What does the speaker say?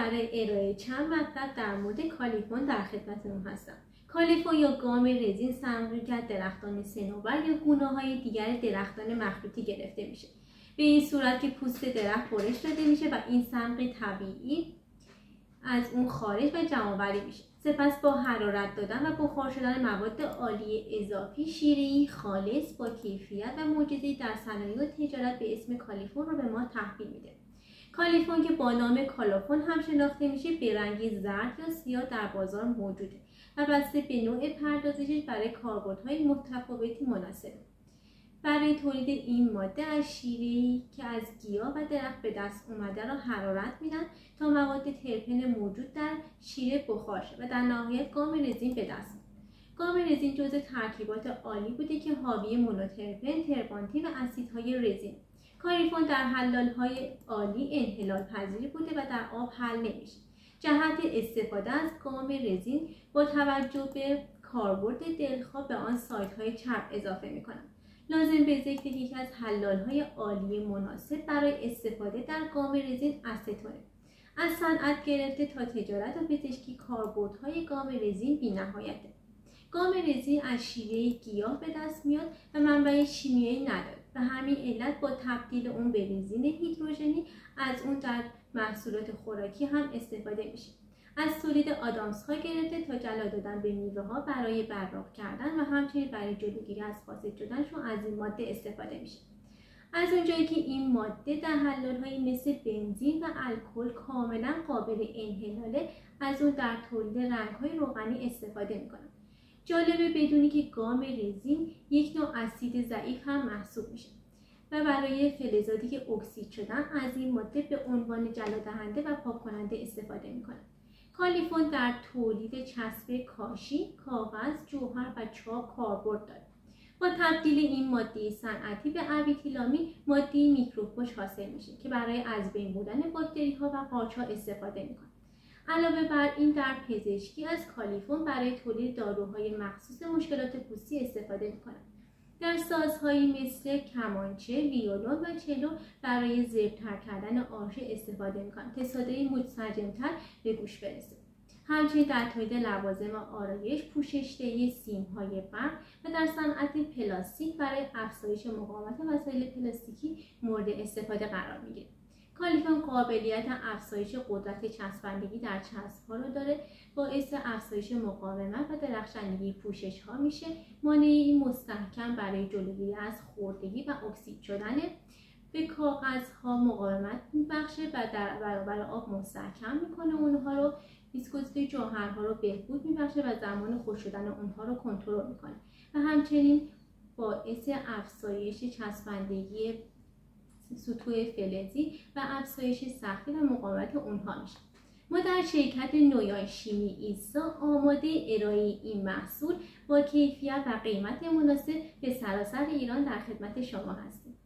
برای ارائه چند مطلب در مورد کالیفون در خدمتتون هستم. کالیفون یا گام رزین صنعتی که از درختان صنوبر یا گونه‌های دیگر درختان مخروطی گرفته میشه. به این صورت که پوست درخت برش داده میشه و این صمغ طبیعی از اون خارج و جمع‌آوری میشه. سپس با حرارت دادن و بخار شدن مواد عالی اضافی، شیره‌ای خالص با کیفیت و معجزه‌ای در صنایع و تجارت به اسم کالیفون رو به ما تحویل میده. کالیفون که با نام کالافون هم شناخته میشه، به رنگ زرد یا سیاه در بازار موجوده و بسته به نوع پردازشش برای کاربردهای متفاوتی مناسبه. برای تولید این ماده از شیره‌ای که از گیاه و درخت به دست اومده را حرارت میدن تا مواد ترپن موجود در شیره بخار شه و در نهایت گام رزین به دست میاد. گام رزین جزء ترکیبات عالی بوده که حاوی مونوترپن، ترپانتین و اسیدهای رزین. کالیفون در حلال‌های عالی انحلال پذیر بوده و در آب حل نمیشه. جهت استفاده از گام رزین با توجه به کاربرد دلخواه به آن سایت‌های چرب اضافه میکنن. لازم به ذکر یکی از حلال‌های عالی مناسب برای استفاده در گام رزین استتونه. از صنعت گرفته تا تجارت و پزشکی کاربردهای گام رزین بی‌نهایته. گام رزین از شیره گیاه به دست میاد و منبع شیمیایی نداره. به همین علت با تبدیل اون به رزین هیدروژنی از اون در محصولات خوراکی هم استفاده میشه. از تولید آدامس‌ها گرفته تا جلا دادن به میوه‌ها برای براق کردن و همچنین برای جلوگیری از فاسد شدنشون از این ماده استفاده میشه. از اونجایی که این ماده در حلال‌هایی مثل بنزین و الکل کاملا قابل انحلاله، از اون در تولید رنگ‌های روغنی استفاده میکنن. جالبه بدونی که گام رزین یک نوع اسید ضعیف هم محسوب میشه و برای فلزاتی که اکسید شدن از این ماده به عنوان جلادهنده و پاک کننده استفاده میکنن. کالیفون در تولید چسب کاشی، کاغذ، جوهر و چاپ کاربرد داره. با تبدیل این ماده صنعتی به اویتیلامین، ماده میکروبکش حاصل میشه که برای از بین بردن باکتری‌ها و قارچ‌ها استفاده میکنه. علاوه بر این در پزشکی از کالیفون برای تولید داروهای مخصوص مشکلات پوستی استفاده میکنن. در سازهایی مثل کمانچه، ویولون و چلو برای ضبط‌تر کردن آرشه استفاده میکنن تا صدای منسجم‌تر به گوش برسه. همچنین در تولید لوازم آرایش، پوشش‌دهی سیم‌های برق و در صنعت پلاستیک برای افزایش مقاومت وسایل پلاستیکی مورد استفاده قرار میگیره. کالیفون قابلیت افزایش قدرت چسبندگی در چسب‌ها رو داره، باعث افزایش مقاومت و درخشندگی پوشش‌ها میشه، مانعی مستحکم برای جلوگیری از خوردگی و اکسید شدن، به کاغذها مقاومت میبخشه و در برابر آب مستحکم میکنه اونها رو، ویسکوزیته جوهرها رو بهبود میبخشه و زمان خشک شدن اونها رو کنترل میکنه و همچنین باعث افزایش چسبندگی سطوح فلزی و افزایش سختی و مقاومت اونها میشه. ما در شرکت نویای شیمی ایسا آماده ارائه این محصول با کیفیت و قیمت مناسب به سراسر ایران در خدمت شما هستیم.